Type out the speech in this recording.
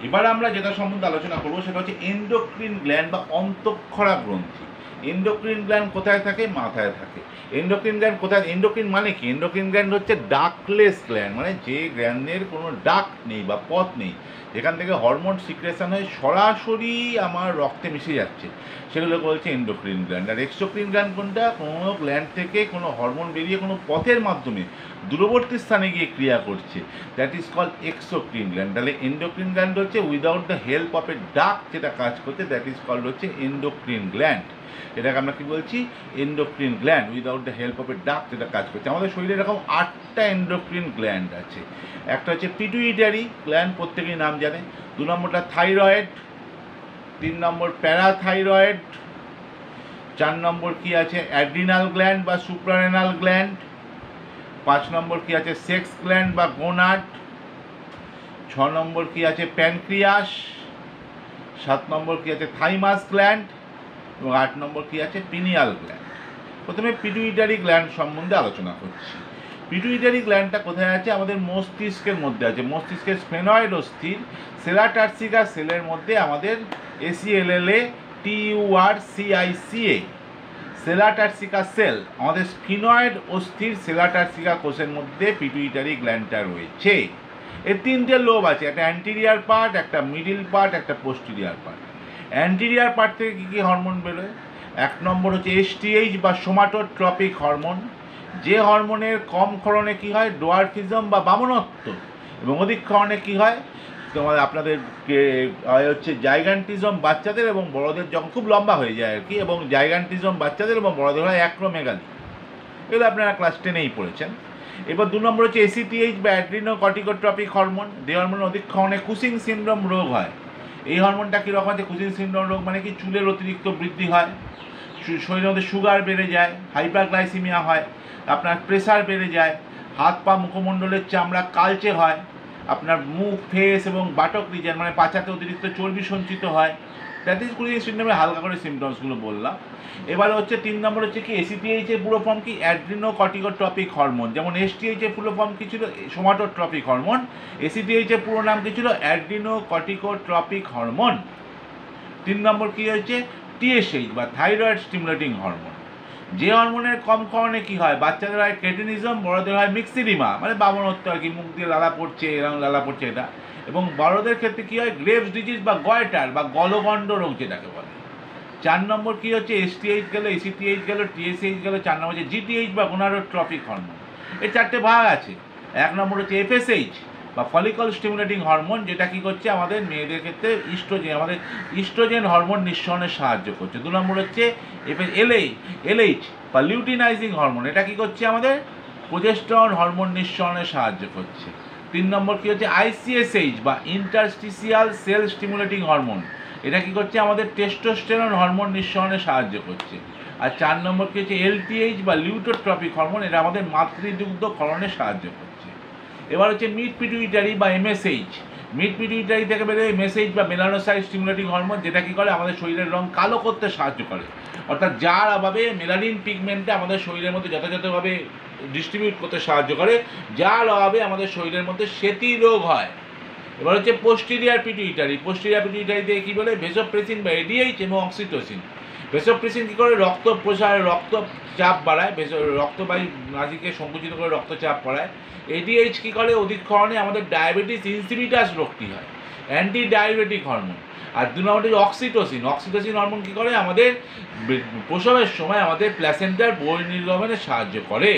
এবার আমরা যেটা সম্বন্ধে আলোচনা করবো সেটা হচ্ছে এন্ডোক্রিন গ্ল্যান্ড বা অন্তঃক্ষরা গ্রন্থি। এন্ডোক্রিন গ্ল্যান্ড কোথায় থাকে? মাথায় থাকে। এন্ডোক্রিন গ্ল্যান্ড কোথায়? এন্ডোক্রিন মানে কি? এন্ডোক্রিন গ্ল্যান্ড হচ্ছে ডাকলেস গ্ল্যান্ড, মানে যে গ্ল্যান্ডের কোনো ডাক নেই বা পথ নেই, যেখান থেকে হরমোন সিক্রেশন হয়ে সরাসরি আমার রক্তে মিশে যাচ্ছে, সেগুলো বলছে এন্ডোক্রিন গ্ল্যান্ড। আর এক্সোক্রিন গ্ল্যান্ড কোনটা? কোনো গ্ল্যান্ড থেকে কোনো হরমোন বেরিয়ে কোনো পথের মাধ্যমে দূরবর্তী স্থানে গিয়ে ক্রিয়া করছে, that is called exocrine gland. তাহলে এন্ডোক্রিন গ্ল্যান্ড হচ্ছে without the help of a duct যেটা কাজ করছে, দ্যাট ইজ কল্ড হচ্ছে এন্ডোক্রিন গ্ল্যান্ড। এটাকে আমরা কি বলছি? Endocrine gland, without the help of a duct যেটা কাজ করছে। আমাদের শরীরে এরকম 8টা এন্ডোক্রিন গ্ল্যান্ড আছে। একটা হচ্ছে পিটুইটারি গ্ল্যান্ড, প্রত্যেকেই নাম জানে। 2 নম্বরটা থাইরয়েড, 3 নম্বর প্যারাথাইরয়েড, 4 নম্বর কি আছে? অ্যাড্রিনাল গ্ল্যান্ড বা সুপ্রারেনাল গ্ল্যান্ড, 5 নম্বর কি আছে? সেক্স গ্ল্যান্ড বা গোনাড, 6 নম্বর কি আছে? প্যানক্রিয়াস, 7 নম্বর কি আছে? থাইমাস গ্ল্যান্ড, এবং 8 নম্বর কি আছে? Pineal gland. প্রথমে পিটুইটারি গ্ল্যান্ড সম্বন্ধে আলোচনা করছি। পিটুইটারি গ্ল্যান্ডটা কোথায় আছে? আমাদের মস্তিষ্কের মধ্যে আছে। মস্তিষ্কের স্ফেনয়েড অস্থির সেলা টার্সিকা সেলের মধ্যে আমাদের ACLLA TURCICA সেলা টার্সিকা সেল, আমাদের স্ফিনয়েড অস্থির সেলা টার্সিকা কোষের মধ্যে পিটুইটারি গ্ল্যান্ডটা রয়েছে। এর 3টে লোব আছে, একটা অ্যান্টিরিয়ার পার্ট, একটা মিডিল পার্ট, একটা পোস্টিরিয়ার পার্ট। অ্যান্টিরিয়ার পার্ট থেকে কী কী হরমোন বেরোয়? 1 নম্বর হচ্ছে STH বা সোমাটোট্রপিক হরমোন, যে হরমোনের কম ক্ষরণে কী হয়? ডোয়ার্ফিজম বা বামনত্ব, এবং অধিক ক্ষরণে কী হয়? তোমার আপনাদের হচ্ছে জাইগান্টিজম বাচ্চাদের এবং বড়দের, যখন খুব লম্বা হয়ে যায় আর কি, এবং জাইগান্টিজম বাচ্চাদের এবং বড়দের হয় অ্যাক্রোমেগালি। এগুলো আপনারা ক্লাস 10এই পড়েছেন। এবার 2 নম্বর হচ্ছে ACTH বা অ্যাড্রিনোকর্টিকোট্রপিক হরমোন, যে হরমোনের অধিক ক্ষরণে কুসিং সিনড্রোম রোগ হয়। এই হরমোনটা কীরকম আছে? কুসিং সিনড্রোম রোগ মানে কি? চুলের অতিরিক্ত বৃদ্ধি হয়, শরীরের মধ্যে সুগার বেড়ে যায়, হাইপারগ্লাইসিমিয়া হয়, আপনার প্রেশার বেড়ে যায়, হাত পা মুখমণ্ডলের চামড়া কালচে হয়, আপনার মুখ, ফেস এবং বাটক রিজন মানে পাছাতে অতিরিক্ত চর্বি সঞ্চিত হয়। দ্যাট ইজ কুসিং সিনড্রোমের হালকা করে সিমটমসগুলো বললাম। এবার হচ্ছে 3 নম্বর হচ্ছে কি? ACTH এর পুরো ফর্ম কি? Adrenocorticotropic hormone. যেমন STH এর পুরো ফর্ম কি ছিল? Somatotropic hormone. ACTH এর পুরো নাম কি ছিল? Adrenocorticotropic hormone. 3 নম্বর কি হচ্ছে? TSH বা থাইরয়েড স্টিমুলেটিং হরমোন, যে হরমোনের কম ক্ষরণে কী হয়? বাচ্চাদের হয় ক্রেটিনিজম, বড়দের হয় মিক্সিডিমা, মানে বামনত্ব আর কি, মুখ দিয়ে লালা পড়ছে, এরকম লালা পড়ছে এটা। এবং বড়দের ক্ষেত্রে কী হয়? গ্রেভস ডিজিজ বা গয়টার বা গলগণ্ড রোগ যেটাকে বলে। 4 নম্বর কী হচ্ছে? STH গেল, ACTH গেল, TSH গেল, 4 নম্বর হচ্ছে GTH বা গোনাডোট্রপিক হরমোন। এর 4টে ভাগ আছে। 1 নম্বর হচ্ছে FSH বা ফলিকল স্টিমুলেটিং হরমোন, যেটা কী করছে? আমাদের মেয়েদের ক্ষেত্রে আমাদের ইস্ট্রোজেন হরমোন নিঃসরণে সাহায্য করছে। 2 নম্বর হচ্ছে LH বা লিউটিনাইজিং হরমোন, এটা কী করছে? আমাদের প্রোজেস্টেরন হরমোন নিঃসরণে সাহায্য করছে। 3 নম্বর কী হচ্ছে? ICSH বা ইন্টারস্টিসিয়াল সেল স্টিমুলেটিং হরমোন, এটা কী করছে? আমাদের টেস্টোস্টেরন হরমোন নিঃসরণে সাহায্য করছে। আর 4 নম্বর কী হচ্ছে? LTH বা লিউটোট্রপিক হরমোন, এটা আমাদের মাতৃদুগ্ধ ক্ষরণে সাহায্য করছে। এবার হচ্ছে মিড পিটুইটারি বা MSH। মিড পিটুইটারি থেকে বেরোয় MSH বা মেলানোসাইট স্টিমুলেটিং হরমোন, যেটা কী করে? আমাদের শরীরের রং কালো করতে সাহায্য করে, অর্থাৎ যার অভাবে মেলানিন পিগমেন্টটা আমাদের শরীরের মধ্যে যথাযথভাবে ডিস্ট্রিবিউট করতে সাহায্য করে, যার অভাবে আমাদের শরীরের মধ্যে শ্বেতি রোগ হয়। এবার হচ্ছে পোস্টিরিয়ার পিটুইটারি। পোস্টিরিয়ার পিটুইটারি দিয়ে কী বলে? ভেসোপ্রেসিন বা ADH এবং অক্সিটোসিন। ভেসোপ্রেসিন কী করে? রক্ত প্রসার, রক্তচাপ বাড়ায়, রক্তবাহী নালীকে সংকুচিত করে রক্তচাপ বাড়ায়। ADH কী করে? অধিক ক্ষরণে আমাদের ডায়াবেটিস ইনসিপিটাস রোগটি হয়, অ্যান্টি ডায়াবেটিক হরমোন। আর 2 নম্বর হচ্ছে অক্সিটোসিন। অক্সিটোসিন হরমোন কী করে? আমাদের প্রসবের সময় আমাদের প্ল্যাসেন্টার বহির্নির্গমনে সাহায্য করে।